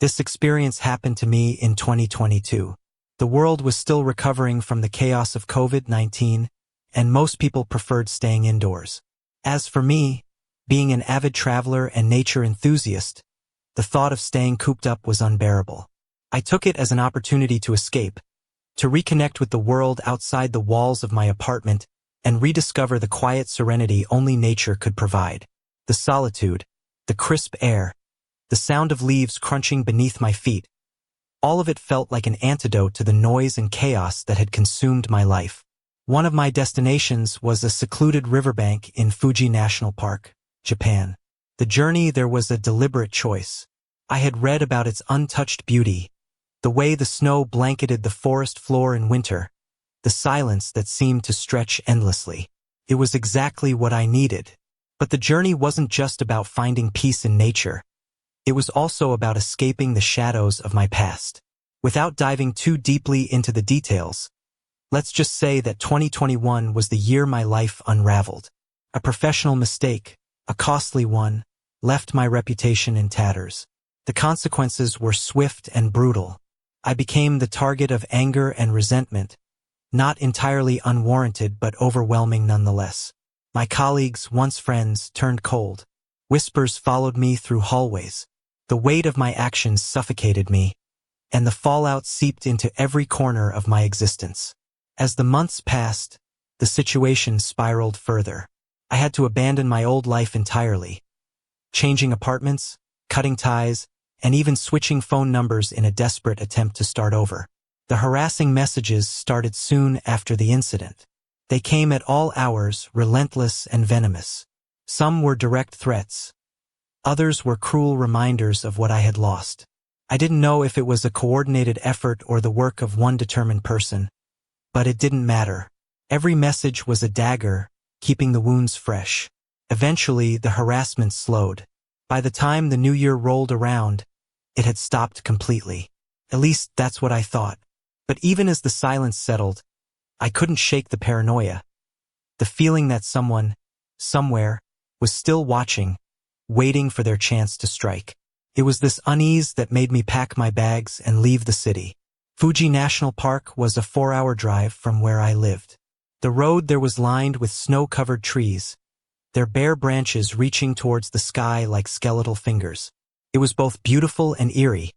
This experience happened to me in 2022. The world was still recovering from the chaos of COVID-19, and most people preferred staying indoors. As for me, being an avid traveler and nature enthusiast, the thought of staying cooped up was unbearable. I took it as an opportunity to escape, to reconnect with the world outside the walls of my apartment and rediscover the quiet serenity only nature could provide. The solitude, the crisp air, the sound of leaves crunching beneath my feet, all of it felt like an antidote to the noise and chaos that had consumed my life. One of my destinations was a secluded riverbank in Fuji National Park, Japan. The journey there was a deliberate choice. I had read about its untouched beauty, the way the snow blanketed the forest floor in winter, the silence that seemed to stretch endlessly. It was exactly what I needed. But the journey wasn't just about finding peace in nature. It was also about escaping the shadows of my past. Without diving too deeply into the details, let's just say that 2021 was the year my life unraveled. A professional mistake, a costly one, left my reputation in tatters. The consequences were swift and brutal. I became the target of anger and resentment, not entirely unwarranted but overwhelming nonetheless. My colleagues, once friends, turned cold. Whispers followed me through hallways. The weight of my actions suffocated me, and the fallout seeped into every corner of my existence. As the months passed, the situation spiraled further. I had to abandon my old life entirely, changing apartments, cutting ties, and even switching phone numbers in a desperate attempt to start over. The harassing messages started soon after the incident. They came at all hours, relentless and venomous. Some were direct threats. Others were cruel reminders of what I had lost. I didn't know if it was a coordinated effort or the work of one determined person, but it didn't matter. Every message was a dagger, keeping the wounds fresh. Eventually, the harassment slowed. By the time the new year rolled around, it had stopped completely. At least that's what I thought. But even as the silence settled, I couldn't shake the paranoia. The feeling that someone, somewhere, was still watching, waiting for their chance to strike. It was this unease that made me pack my bags and leave the city. Fuji National Park was a 4-hour drive from where I lived. The road there was lined with snow-covered trees, their bare branches reaching towards the sky like skeletal fingers. It was both beautiful and eerie,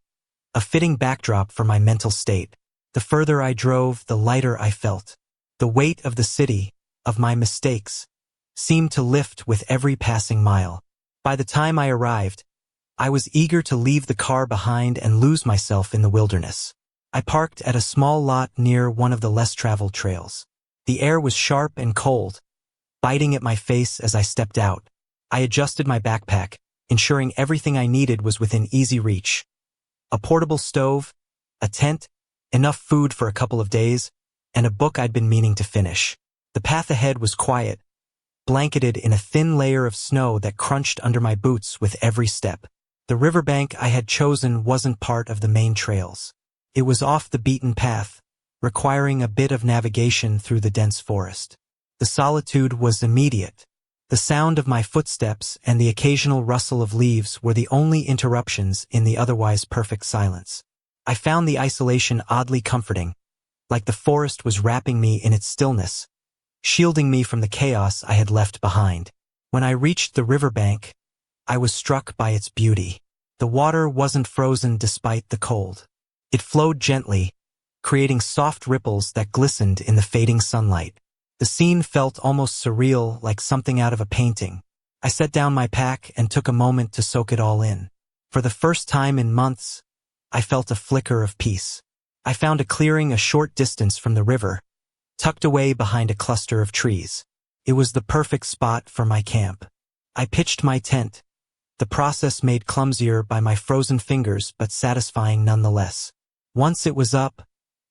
a fitting backdrop for my mental state. The further I drove, the lighter I felt. The weight of the city, of my mistakes, seemed to lift with every passing mile. By the time I arrived, I was eager to leave the car behind and lose myself in the wilderness. I parked at a small lot near one of the less-traveled trails. The air was sharp and cold, biting at my face as I stepped out. I adjusted my backpack, ensuring everything I needed was within easy reach. A portable stove, a tent, enough food for a couple of days, and a book I'd been meaning to finish. The path ahead was quiet, blanketed in a thin layer of snow that crunched under my boots with every step. The riverbank I had chosen wasn't part of the main trails. It was off the beaten path, requiring a bit of navigation through the dense forest. The solitude was immediate. The sound of my footsteps and the occasional rustle of leaves were the only interruptions in the otherwise perfect silence. I found the isolation oddly comforting, like the forest was wrapping me in its stillness, shielding me from the chaos I had left behind. When I reached the riverbank, I was struck by its beauty. The water wasn't frozen despite the cold. It flowed gently, creating soft ripples that glistened in the fading sunlight. The scene felt almost surreal, like something out of a painting. I set down my pack and took a moment to soak it all in. For the first time in months, I felt a flicker of peace. I found a clearing a short distance from the river, tucked away behind a cluster of trees. It was the perfect spot for my camp. I pitched my tent, the process made clumsier by my frozen fingers but satisfying nonetheless. Once it was up,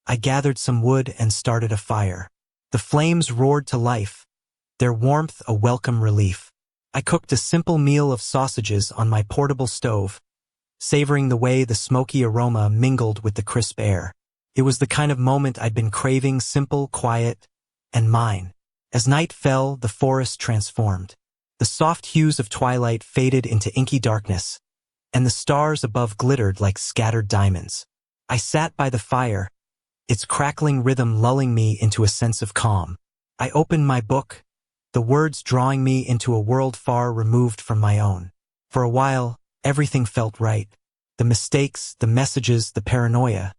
I gathered some wood and started a fire. The flames roared to life, their warmth a welcome relief. I cooked a simple meal of sausages on my portable stove, savoring the way the smoky aroma mingled with the crisp air. It was the kind of moment I'd been craving, simple, quiet, and mine. As night fell, the forest transformed. The soft hues of twilight faded into inky darkness, and the stars above glittered like scattered diamonds. I sat by the fire, its crackling rhythm lulling me into a sense of calm. I opened my book, the words drawing me into a world far removed from my own. For a while, everything felt right. The mistakes, the messages, the paranoia.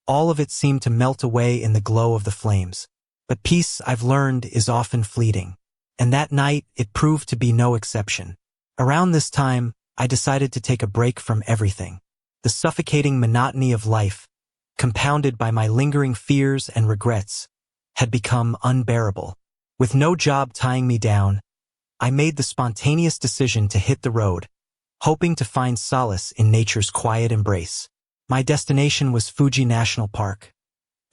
All of it seemed to melt away in the glow of the flames. But peace, I've learned, is often fleeting. And that night, it proved to be no exception. Around this time, I decided to take a break from everything. The suffocating monotony of life, compounded by my lingering fears and regrets, had become unbearable. With no job tying me down, I made the spontaneous decision to hit the road, hoping to find solace in nature's quiet embrace. My destination was Fuji National Park,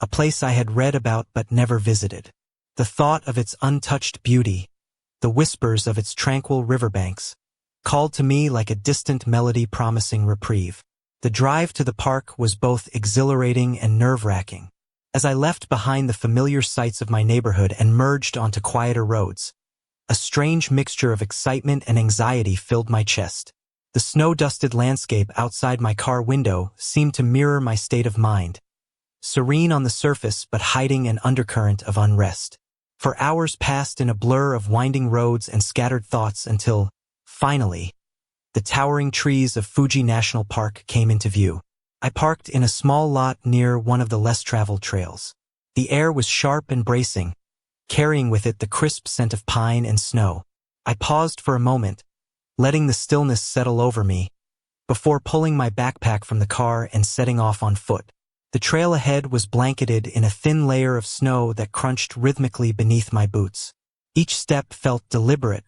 a place I had read about but never visited. The thought of its untouched beauty, the whispers of its tranquil riverbanks, called to me like a distant melody promising reprieve. The drive to the park was both exhilarating and nerve-wracking. As I left behind the familiar sights of my neighborhood and merged onto quieter roads, a strange mixture of excitement and anxiety filled my chest. The snow-dusted landscape outside my car window seemed to mirror my state of mind, serene on the surface but hiding an undercurrent of unrest. For hours passed in a blur of winding roads and scattered thoughts until, finally, the towering trees of Fuji National Park came into view. I parked in a small lot near one of the less-traveled trails. The air was sharp and bracing, carrying with it the crisp scent of pine and snow. I paused for a moment, letting the stillness settle over me, before pulling my backpack from the car and setting off on foot. The trail ahead was blanketed in a thin layer of snow that crunched rhythmically beneath my boots. Each step felt deliberate,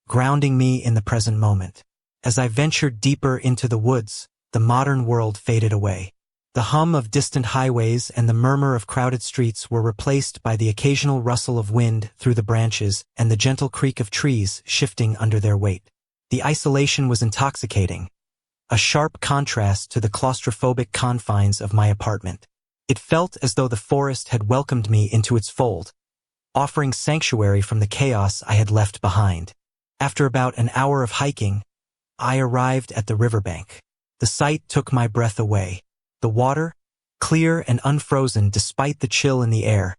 grounding me in the present moment. As I ventured deeper into the woods, the modern world faded away. The hum of distant highways and the murmur of crowded streets were replaced by the occasional rustle of wind through the branches and the gentle creak of trees shifting under their weight. The isolation was intoxicating, a sharp contrast to the claustrophobic confines of my apartment. It felt as though the forest had welcomed me into its fold, offering sanctuary from the chaos I had left behind. After about an hour of hiking, I arrived at the riverbank. The sight took my breath away. The water, clear and unfrozen despite the chill in the air,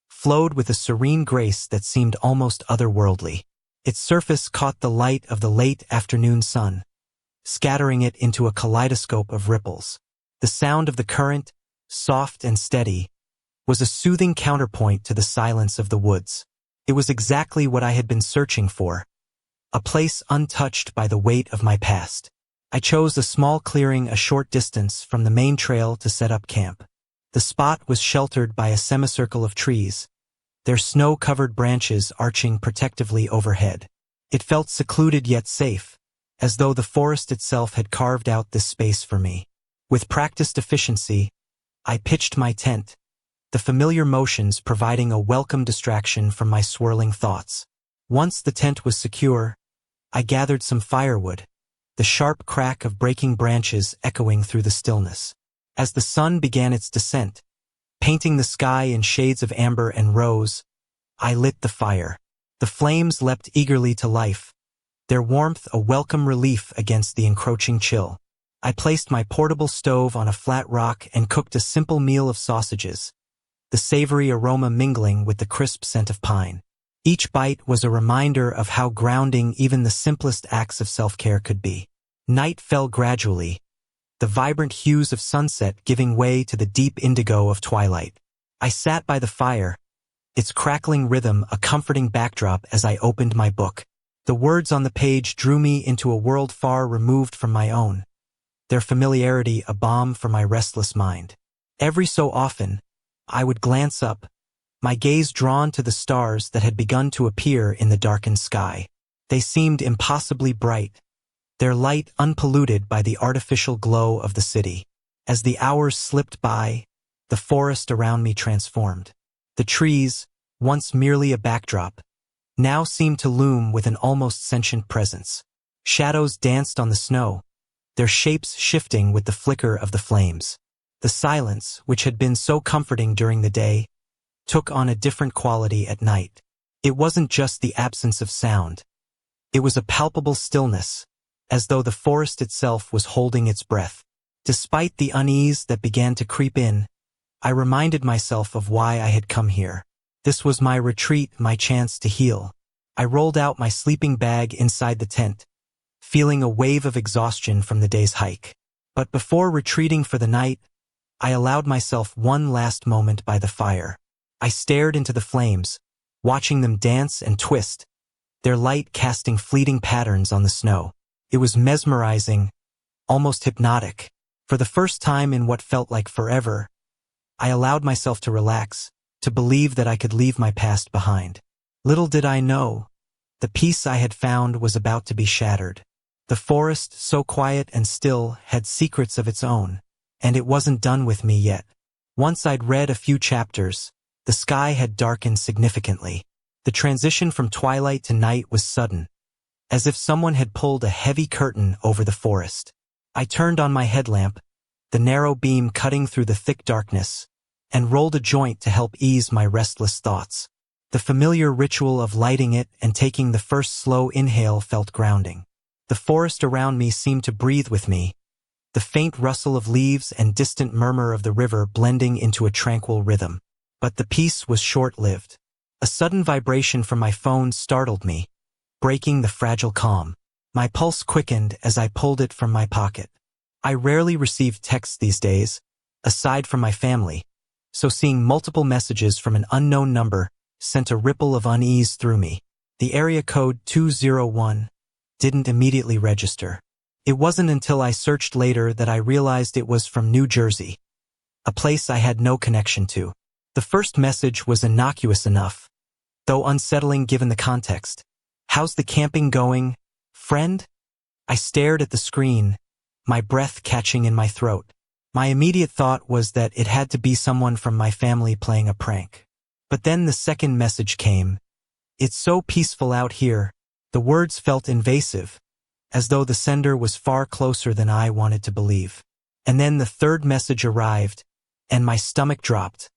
flowed with a serene grace that seemed almost otherworldly. Its surface caught the light of the late afternoon sun, scattering it into a kaleidoscope of ripples. The sound of the current, soft and steady, was a soothing counterpoint to the silence of the woods. It was exactly what I had been searching for, a place untouched by the weight of my past. I chose a small clearing a short distance from the main trail to set up camp. The spot was sheltered by a semicircle of trees, their snow-covered branches arching protectively overhead. It felt secluded yet safe, as though the forest itself had carved out this space for me. With practiced efficiency, I pitched my tent, the familiar motions providing a welcome distraction from my swirling thoughts. Once the tent was secure, I gathered some firewood, the sharp crack of breaking branches echoing through the stillness. As the sun began its descent, painting the sky in shades of amber and rose, I lit the fire. The flames leapt eagerly to life, their warmth a welcome relief against the encroaching chill. I placed my portable stove on a flat rock and cooked a simple meal of sausages, the savory aroma mingling with the crisp scent of pine. Each bite was a reminder of how grounding even the simplest acts of self-care could be. Night fell gradually, the vibrant hues of sunset giving way to the deep indigo of twilight. I sat by the fire, its crackling rhythm a comforting backdrop as I opened my book. The words on the page drew me into a world far removed from my own, their familiarity a balm for my restless mind. Every so often, I would glance up, my gaze drawn to the stars that had begun to appear in the darkened sky. They seemed impossibly bright, their light unpolluted by the artificial glow of the city. As the hours slipped by, the forest around me transformed. The trees, once merely a backdrop, now seemed to loom with an almost sentient presence. Shadows danced on the snow, their shapes shifting with the flicker of the flames. The silence, which had been so comforting during the day, took on a different quality at night. It wasn't just the absence of sound. It was a palpable stillness, as though the forest itself was holding its breath. Despite the unease that began to creep in, I reminded myself of why I had come here. This was my retreat, my chance to heal. I rolled out my sleeping bag inside the tent, feeling a wave of exhaustion from the day's hike. But before retreating for the night, I allowed myself one last moment by the fire. I stared into the flames, watching them dance and twist, their light casting fleeting patterns on the snow. It was mesmerizing, almost hypnotic. For the first time in what felt like forever, I allowed myself to relax, to believe that I could leave my past behind. Little did I know, the peace I had found was about to be shattered. The forest, so quiet and still, had secrets of its own, and it wasn't done with me yet. Once I'd read a few chapters, the sky had darkened significantly. The transition from twilight to night was sudden, as if someone had pulled a heavy curtain over the forest. I turned on my headlamp, the narrow beam cutting through the thick darkness, and rolled a joint to help ease my restless thoughts. The familiar ritual of lighting it and taking the first slow inhale felt grounding. The forest around me seemed to breathe with me, the faint rustle of leaves and distant murmur of the river blending into a tranquil rhythm. But the peace was short-lived. A sudden vibration from my phone startled me, breaking the fragile calm. My pulse quickened as I pulled it from my pocket. I rarely received texts these days, aside from my family, so seeing multiple messages from an unknown number sent a ripple of unease through me. The area code 201 didn't immediately register. It wasn't until I searched later that I realized it was from New Jersey, a place I had no connection to. The first message was innocuous enough, though unsettling given the context. "How's the camping going, friend?" I stared at the screen, my breath catching in my throat. My immediate thought was that it had to be someone from my family playing a prank. But then the second message came. "It's so peaceful out here." The words felt invasive, as though the sender was far closer than I wanted to believe. And then the third message arrived, and my stomach dropped.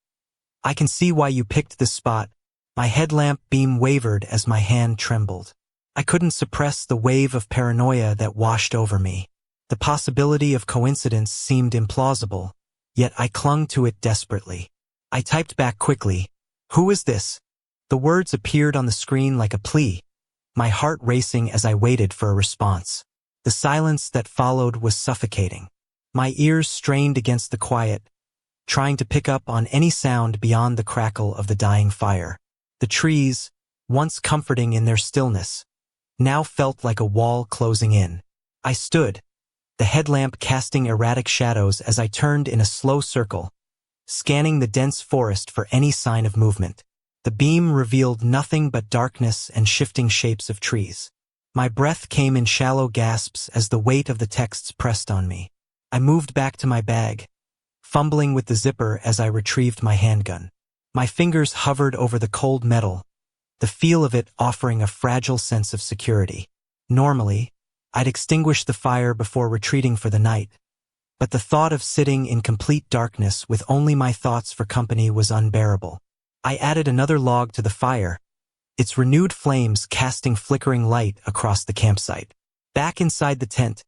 "I can see why you picked this spot." My headlamp beam wavered as my hand trembled. I couldn't suppress the wave of paranoia that washed over me. The possibility of coincidence seemed implausible, yet I clung to it desperately. I typed back quickly, "Who is this?" The words appeared on the screen like a plea, my heart racing as I waited for a response. The silence that followed was suffocating. My ears strained against the quiet, trying to pick up on any sound beyond the crackle of the dying fire. The trees, once comforting in their stillness, now felt like a wall closing in. I stood, the headlamp casting erratic shadows as I turned in a slow circle, scanning the dense forest for any sign of movement. The beam revealed nothing but darkness and shifting shapes of trees. My breath came in shallow gasps as the weight of the texts pressed on me. I moved back to my bag, fumbling with the zipper as I retrieved my handgun. My fingers hovered over the cold metal, the feel of it offering a fragile sense of security. Normally, I'd extinguish the fire before retreating for the night, but the thought of sitting in complete darkness with only my thoughts for company was unbearable. I added another log to the fire, its renewed flames casting flickering light across the campsite. Back inside the tent,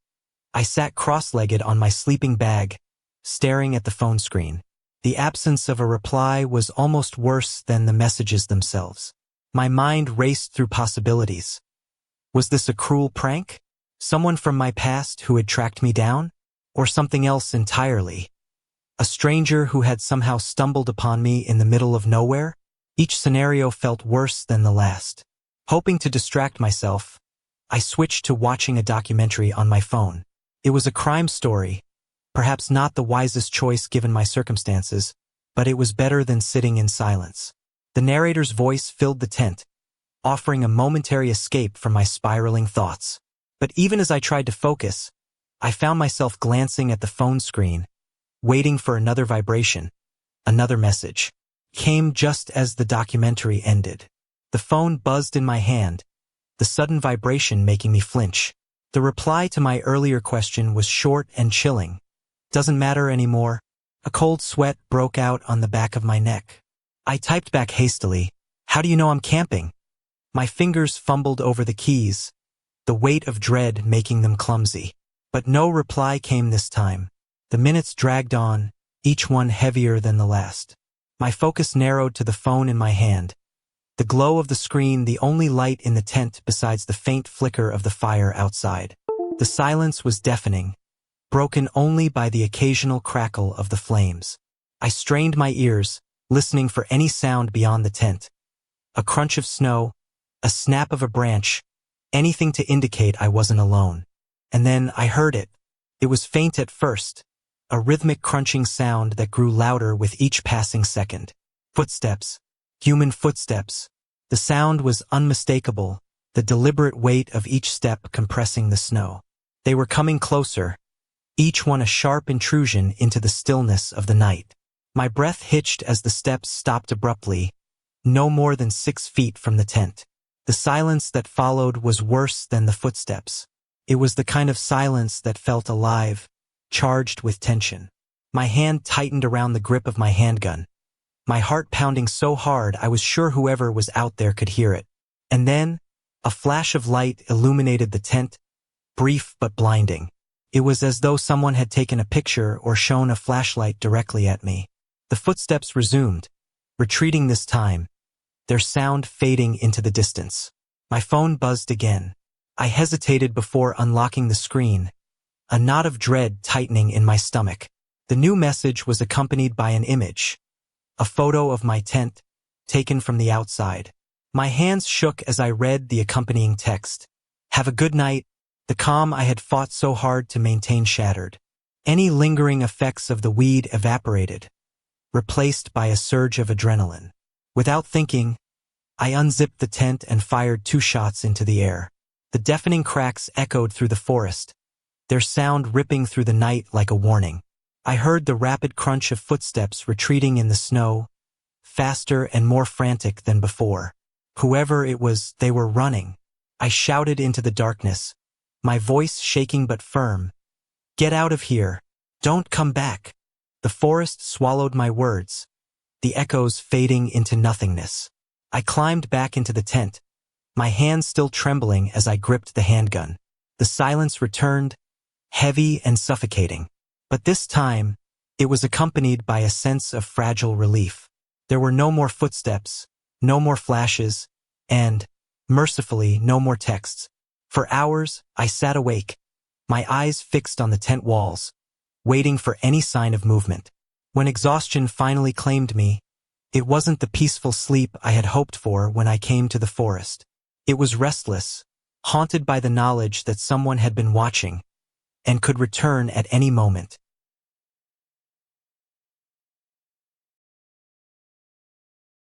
I sat cross-legged on my sleeping bag, staring at the phone screen. The absence of a reply was almost worse than the messages themselves. My mind raced through possibilities. Was this a cruel prank? Someone from my past who had tracked me down? Or something else entirely? A stranger who had somehow stumbled upon me in the middle of nowhere? Each scenario felt worse than the last. Hoping to distract myself, I switched to watching a documentary on my phone. It was a crime story, perhaps not the wisest choice given my circumstances, but it was better than sitting in silence. The narrator's voice filled the tent, offering a momentary escape from my spiraling thoughts. But even as I tried to focus, I found myself glancing at the phone screen, waiting for another vibration. Another message came just as the documentary ended. The phone buzzed in my hand, the sudden vibration making me flinch. The reply to my earlier question was short and chilling. "Doesn't matter anymore." A cold sweat broke out on the back of my neck. I typed back hastily, "How do you know I'm camping?" My fingers fumbled over the keys, the weight of dread making them clumsy. But no reply came this time. The minutes dragged on, each one heavier than the last. My focus narrowed to the phone in my hand. The glow of the screen, the only light in the tent besides the faint flicker of the fire outside. The silence was deafening, broken only by the occasional crackle of the flames. I strained my ears, listening for any sound beyond the tent. A crunch of snow, a snap of a branch, anything to indicate I wasn't alone. And then I heard it. It was faint at first, a rhythmic crunching sound that grew louder with each passing second. Footsteps. Human footsteps. The sound was unmistakable, the deliberate weight of each step compressing the snow. They were coming closer, each one a sharp intrusion into the stillness of the night. My breath hitched as the steps stopped abruptly, no more than 6 feet from the tent. The silence that followed was worse than the footsteps. It was the kind of silence that felt alive, charged with tension. My hand tightened around the grip of my handgun, my heart pounding so hard I was sure whoever was out there could hear it. And then, a flash of light illuminated the tent, brief but blinding. It was as though someone had taken a picture or shone a flashlight directly at me. The footsteps resumed, retreating this time, their sound fading into the distance. My phone buzzed again. I hesitated before unlocking the screen, a knot of dread tightening in my stomach. The new message was accompanied by an image, a photo of my tent, taken from the outside. My hands shook as I read the accompanying text. Have a good night. The calm I had fought so hard to maintain shattered. Any lingering effects of the weed evaporated, replaced by a surge of adrenaline. Without thinking, I unzipped the tent and fired 2 shots into the air. The deafening cracks echoed through the forest, their sound ripping through the night like a warning. I heard the rapid crunch of footsteps retreating in the snow, faster and more frantic than before. Whoever it was, they were running. I shouted into the darkness, my voice shaking but firm. Get out of here. Don't come back. The forest swallowed my words, the echoes fading into nothingness. I climbed back into the tent, my hands still trembling as I gripped the handgun. The silence returned, heavy and suffocating. But this time, it was accompanied by a sense of fragile relief. There were no more footsteps, no more flashes, and, mercifully, no more texts. For hours, I sat awake, my eyes fixed on the tent walls, waiting for any sign of movement. When exhaustion finally claimed me, it wasn't the peaceful sleep I had hoped for when I came to the forest. It was restless, haunted by the knowledge that someone had been watching and could return at any moment.